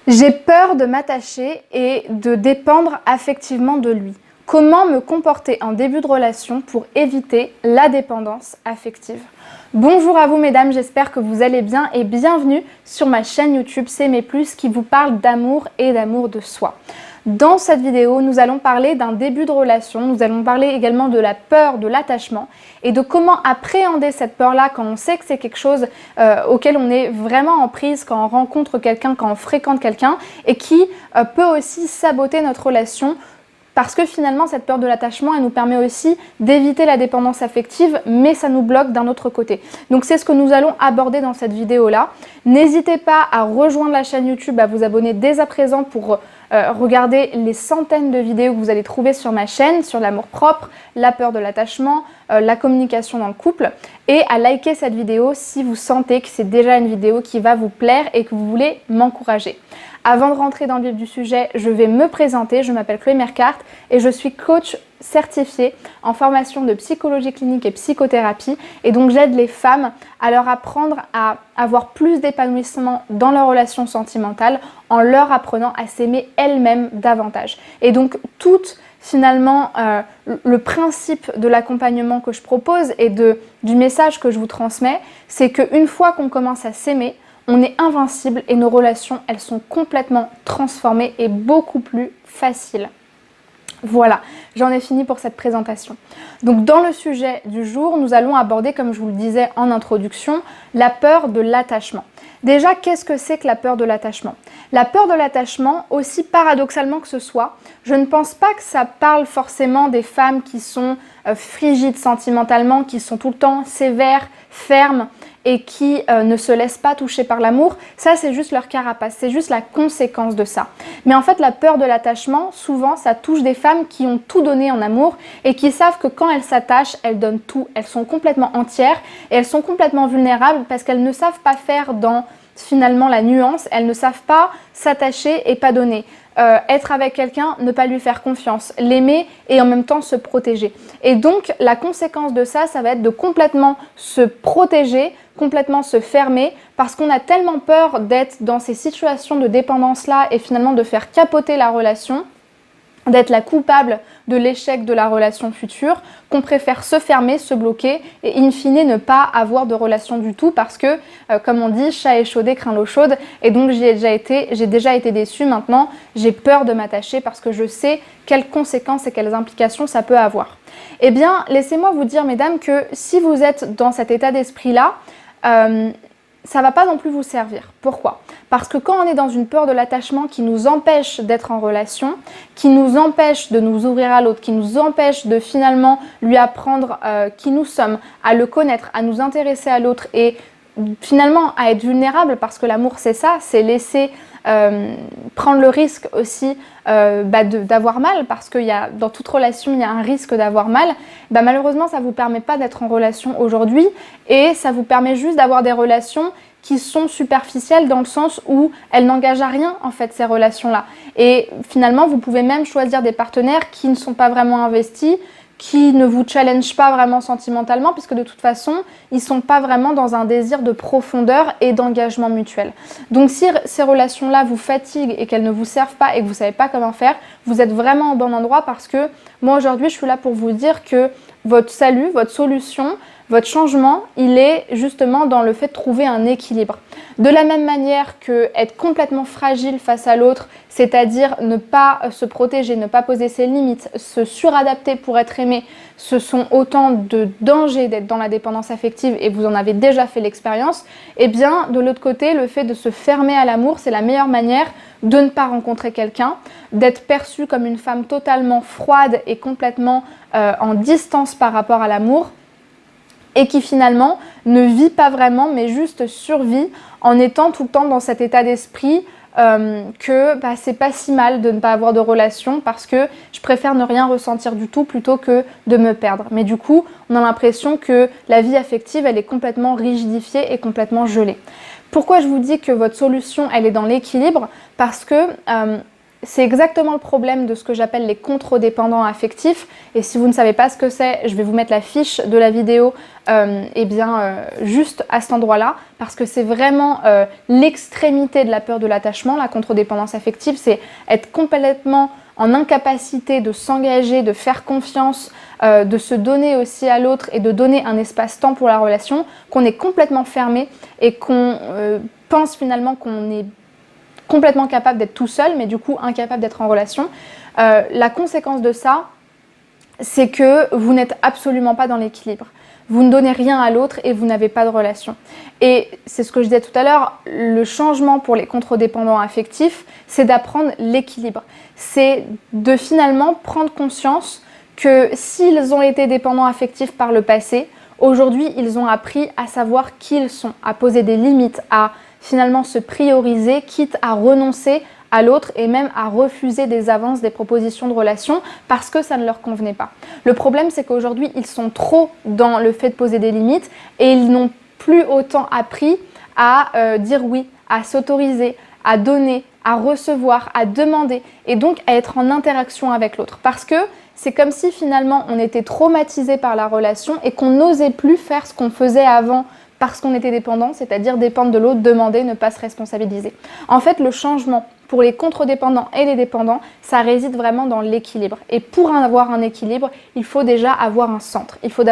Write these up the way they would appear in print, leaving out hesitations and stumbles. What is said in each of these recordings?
J'ai peur de m'attacher et de dépendre affectivement de lui. Comment me comporter en début de relation pour éviter la dépendance affective? Bonjour à vous mesdames, j'espère que vous allez bien et bienvenue sur ma chaîne YouTube S'aimer plus qui vous parle d'amour et d'amour de soi. Dans cette vidéo, nous allons parler d'un début de relation, nous allons parler également de la peur de l'attachement et de comment appréhender cette peur-là quand on sait que c'est quelque chose auquel on est vraiment en prise, quand on rencontre quelqu'un, quand on fréquente quelqu'un et qui peut aussi saboter notre relation. Parce que finalement, cette peur de l'attachement, elle nous permet aussi d'éviter la dépendance affective, mais ça nous bloque d'un autre côté. Donc c'est ce que nous allons aborder dans cette vidéo-là. N'hésitez pas à rejoindre la chaîne YouTube, à vous abonner dès à présent pour regarder les centaines de vidéos que vous allez trouver sur ma chaîne, sur l'amour-propre, la peur de l'attachement, la communication dans le couple, et à liker cette vidéo si vous sentez que c'est déjà une vidéo qui va vous plaire et que vous voulez m'encourager. Avant de rentrer dans le vif du sujet, je vais me présenter. Je m'appelle Chloé Mercart et je suis coach certifiée en formation de psychologie clinique et psychothérapie. Et donc j'aide les femmes à leur apprendre à avoir plus d'épanouissement dans leur relation sentimentale en leur apprenant à s'aimer elles-mêmes davantage. Et donc finalement, le principe de l'accompagnement que je propose et du message que je vous transmets, c'est qu'une fois qu'on commence à s'aimer, on est invincible et nos relations, elles sont complètement transformées et beaucoup plus faciles. Voilà, j'en ai fini pour cette présentation. Donc dans le sujet du jour, nous allons aborder, comme je vous le disais en introduction, la peur de l'attachement. Déjà, qu'est-ce que c'est que la peur de l'attachement? La peur de l'attachement, aussi paradoxalement que ce soit, je ne pense pas que ça parle forcément des femmes qui sont frigides sentimentalement, qui sont tout le temps sévères, fermes et qui ne se laissent pas toucher par l'amour. Ça, c'est juste leur carapace, c'est juste la conséquence de ça. Mais en fait, la peur de l'attachement, souvent, ça touche des femmes qui ont tout donné en amour et qui savent que quand elles s'attachent, elles donnent tout. Elles sont complètement entières et elles sont complètement vulnérables parce qu'elles ne savent pas faire dans finalement la nuance, elles ne savent pas s'attacher et pas donner. Être avec quelqu'un, ne pas lui faire confiance, l'aimer et en même temps se protéger. Et donc la conséquence de ça, ça va être de complètement se protéger, complètement se fermer parce qu'on a tellement peur d'être dans ces situations de dépendance-là et finalement de faire capoter la relation, d'être la coupable de l'échec de la relation future, qu'on préfère se fermer, se bloquer et in fine ne pas avoir de relation du tout parce que, comme on dit, chat échaudé craint l'eau chaude et donc j'ai déjà été déçue. Maintenant, j'ai peur de m'attacher parce que je sais quelles conséquences et quelles implications ça peut avoir. Eh bien, laissez-moi vous dire, mesdames, que si vous êtes dans cet état d'esprit-là, ça ne va pas non plus vous servir. Pourquoi? Parce que quand on est dans une peur de l'attachement qui nous empêche d'être en relation, qui nous empêche de nous ouvrir à l'autre, qui nous empêche de finalement lui apprendre qui nous sommes, à le connaître, à nous intéresser à l'autre et finalement à être vulnérable, parce que l'amour c'est ça, c'est laisser prendre le risque aussi d'avoir mal, parce que dans toute relation il y a un risque d'avoir mal. Malheureusement ça ne vous permet pas d'être en relation aujourd'hui et ça vous permet juste d'avoir des relations qui sont superficielles dans le sens où elles n'engagent à rien en fait ces relations-là. Et finalement vous pouvez même choisir des partenaires qui ne sont pas vraiment investis, qui ne vous challenge pas vraiment sentimentalement puisque de toute façon, ils ne sont pas vraiment dans un désir de profondeur et d'engagement mutuel. Donc si ces relations-là vous fatiguent et qu'elles ne vous servent pas et que vous ne savez pas comment faire, vous êtes vraiment au bon endroit parce que moi aujourd'hui, je suis là pour vous dire que votre salut, votre solution, votre changement, il est justement dans le fait de trouver un équilibre. De la même manière que être complètement fragile face à l'autre, c'est-à-dire ne pas se protéger, ne pas poser ses limites, se suradapter pour être aimé, ce sont autant de dangers d'être dans la dépendance affective et vous en avez déjà fait l'expérience. Et bien de l'autre côté, le fait de se fermer à l'amour, c'est la meilleure manière de ne pas rencontrer quelqu'un, d'être perçue comme une femme totalement froide et complètement en distance par rapport à l'amour, et qui finalement ne vit pas vraiment mais juste survit en étant tout le temps dans cet état d'esprit que c'est pas si mal de ne pas avoir de relation parce que je préfère ne rien ressentir du tout plutôt que de me perdre. Mais du coup, on a l'impression que la vie affective, elle est complètement rigidifiée et complètement gelée. Pourquoi je vous dis que votre solution, elle est dans l'équilibre? Parce que c'est exactement le problème de ce que j'appelle les contre-dépendants affectifs. Et si vous ne savez pas ce que c'est, je vais vous mettre la fiche de la vidéo juste à cet endroit-là, parce que c'est vraiment l'extrémité de la peur de l'attachement. La contre-dépendance affective, c'est être complètement en incapacité de s'engager, de faire confiance, de se donner aussi à l'autre et de donner un espace-temps pour la relation, qu'on est complètement fermé et qu'on pense finalement qu'on est complètement capable d'être tout seul, mais du coup incapable d'être en relation. La conséquence de ça, c'est que vous n'êtes absolument pas dans l'équilibre. Vous ne donnez rien à l'autre et vous n'avez pas de relation. Et c'est ce que je disais tout à l'heure, le changement pour les contre-dépendants affectifs, c'est d'apprendre l'équilibre. C'est de finalement prendre conscience que s'ils ont été dépendants affectifs par le passé, aujourd'hui, ils ont appris à savoir qui ils sont, à poser des limites, à finalement se prioriser, quitte à renoncer à l'autre et même à refuser des avances, des propositions de relation parce que ça ne leur convenait pas. Le problème, c'est qu'aujourd'hui, ils sont trop dans le fait de poser des limites et ils n'ont plus autant appris à dire oui, à s'autoriser, à donner, à recevoir, à demander et donc à être en interaction avec l'autre. Parce que c'est comme si finalement on était traumatisé par la relation et qu'on n'osait plus faire ce qu'on faisait avant parce qu'on était dépendant, c'est-à-dire dépendre de l'autre, demander, ne pas se responsabiliser. En fait, le changement pour les contre-dépendants et les dépendants, ça réside vraiment dans l'équilibre. Et pour avoir un équilibre, il faut déjà avoir un centre. Il faut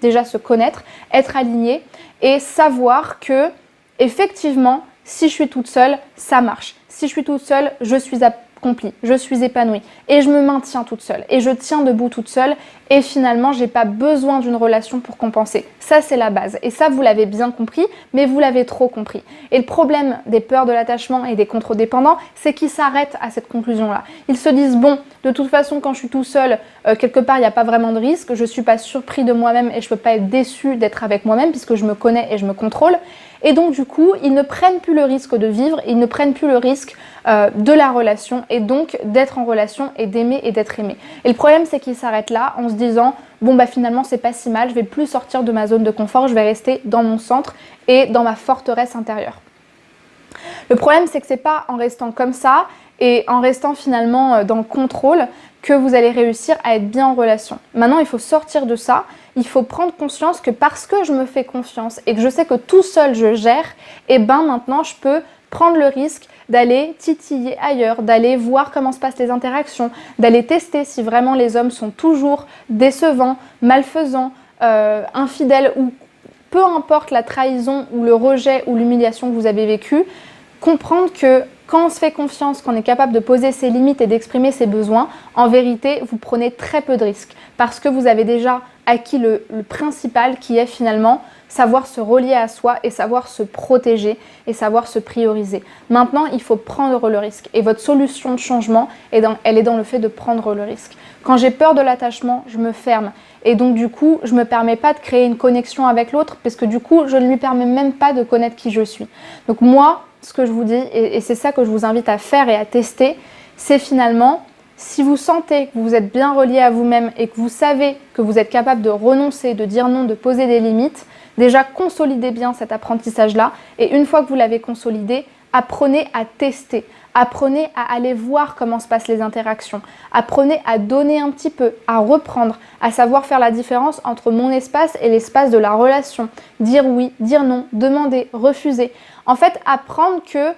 déjà se connaître, être aligné et savoir que, effectivement, si je suis toute seule, ça marche. Si je suis toute seule, je suis accomplie, je suis épanouie et je me maintiens toute seule et je tiens debout toute seule et finalement j'ai pas besoin d'une relation pour compenser. Ça c'est la base et ça vous l'avez bien compris mais vous l'avez trop compris. Et le problème des peurs de l'attachement et des contre-dépendants, c'est qu'ils s'arrêtent à cette conclusion là. Ils se disent bon, de toute façon quand je suis tout seul, quelque part il n'y a pas vraiment de risque, je suis pas surpris de moi-même et je peux pas être déçu d'être avec moi-même puisque je me connais et je me contrôle. Et donc du coup, ils ne prennent plus le risque de vivre, ils ne prennent plus le risque de la relation et donc d'être en relation et d'aimer et d'être aimé. Et le problème, c'est qu'ils s'arrêtent là en se disant bon bah finalement c'est pas si mal, je vais plus sortir de ma zone de confort, je vais rester dans mon centre et dans ma forteresse intérieure. Le problème, c'est que c'est pas en restant comme ça et en restant finalement dans le contrôle que vous allez réussir à être bien en relation. Maintenant, il faut sortir de ça. Il faut prendre conscience que parce que je me fais confiance et que je sais que tout seul je gère, et ben maintenant je peux prendre le risque d'aller titiller ailleurs, d'aller voir comment se passent les interactions, d'aller tester si vraiment les hommes sont toujours décevants, malfaisants, infidèles ou peu importe la trahison ou le rejet ou l'humiliation que vous avez vécu, comprendre que quand on se fait confiance, qu'on est capable de poser ses limites et d'exprimer ses besoins, en vérité, vous prenez très peu de risques parce que vous avez déjà acquis le principal qui est finalement savoir se relier à soi et savoir se protéger et savoir se prioriser. Maintenant, il faut prendre le risque et votre solution de changement, elle est dans le fait de prendre le risque. Quand j'ai peur de l'attachement, je me ferme et donc du coup, je ne me permets pas de créer une connexion avec l'autre parce que du coup, je ne lui permets même pas de connaître qui je suis. Donc moi, ce que je vous dis, et c'est ça que je vous invite à faire et à tester, c'est finalement, si vous sentez que vous êtes bien relié à vous-même et que vous savez que vous êtes capable de renoncer, de dire non, de poser des limites, déjà consolidez bien cet apprentissage-là et une fois que vous l'avez consolidé, apprenez à tester, apprenez à aller voir comment se passent les interactions, apprenez à donner un petit peu, à reprendre, à savoir faire la différence entre mon espace et l'espace de la relation, dire oui, dire non, demander, refuser. En fait, apprendre que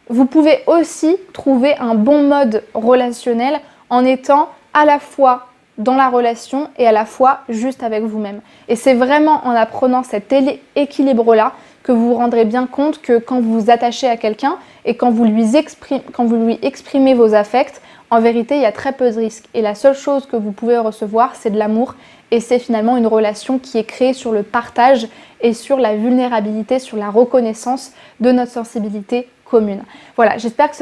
vous pouvez aussi trouver un bon mode relationnel en étant à la fois dans la relation et à la fois juste avec vous-même. Et c'est vraiment en apprenant cet équilibre-là que vous vous rendrez bien compte que quand vous vous attachez à quelqu'un et quand vous lui exprimez vos affects, en vérité, il y a très peu de risques. Et la seule chose que vous pouvez recevoir, c'est de l'amour. Et c'est finalement une relation qui est créée sur le partage et sur la vulnérabilité, sur la reconnaissance de notre sensibilité commune. Voilà, j'espère que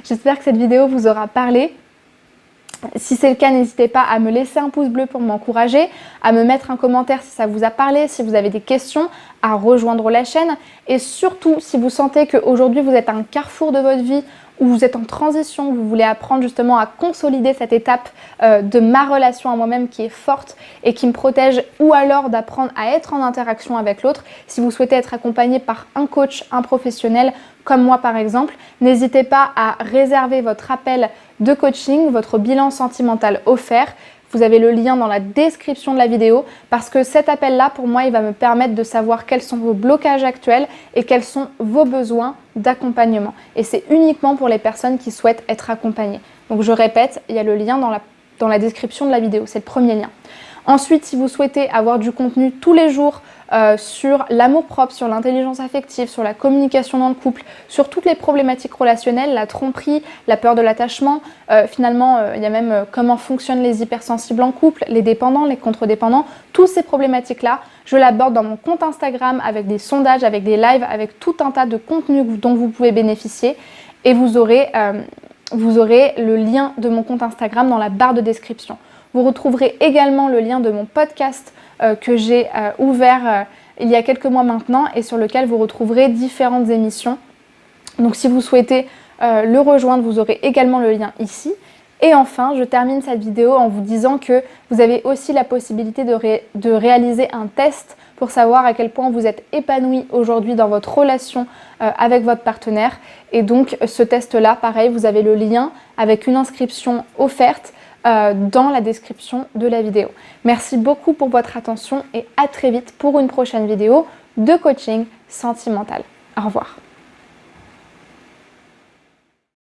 j'espère que cette vidéo vous aura parlé. Si c'est le cas, n'hésitez pas à me laisser un pouce bleu pour m'encourager, à me mettre un commentaire si ça vous a parlé, si vous avez des questions, à rejoindre la chaîne. Et surtout, si vous sentez qu'aujourd'hui vous êtes à un carrefour de votre vie, où vous êtes en transition, vous voulez apprendre justement à consolider cette étape de ma relation à moi-même qui est forte et qui me protège, ou alors d'apprendre à être en interaction avec l'autre, si vous souhaitez être accompagné par un coach, un professionnel, comme moi par exemple, n'hésitez pas à réserver votre appel de coaching, votre bilan sentimental offert. Vous avez le lien dans la description de la vidéo parce que cet appel-là, pour moi, il va me permettre de savoir quels sont vos blocages actuels et quels sont vos besoins d'accompagnement. Et c'est uniquement pour les personnes qui souhaitent être accompagnées. Donc je répète, il y a le lien dans la description de la vidéo, c'est le premier lien. Ensuite, si vous souhaitez avoir du contenu tous les jours sur l'amour-propre, sur l'intelligence affective, sur la communication dans le couple, sur toutes les problématiques relationnelles, la tromperie, la peur de l'attachement, il y a même comment fonctionnent les hypersensibles en couple, les dépendants, les contre-dépendants, toutes ces problématiques-là, je l'aborde dans mon compte Instagram avec des sondages, avec des lives, avec tout un tas de contenus dont vous pouvez bénéficier et vous aurez le lien de mon compte Instagram dans la barre de description. Vous retrouverez également le lien de mon podcast que j'ai ouvert il y a quelques mois maintenant et sur lequel vous retrouverez différentes émissions. Donc si vous souhaitez le rejoindre, vous aurez également le lien ici. Et enfin, je termine cette vidéo en vous disant que vous avez aussi la possibilité de réaliser un test pour savoir à quel point vous êtes épanoui aujourd'hui dans votre relation avec votre partenaire. Et donc ce test-là, pareil, vous avez le lien avec une inscription offerte dans la description de la vidéo. Merci beaucoup pour votre attention et à très vite pour une prochaine vidéo de coaching sentimental. Au revoir.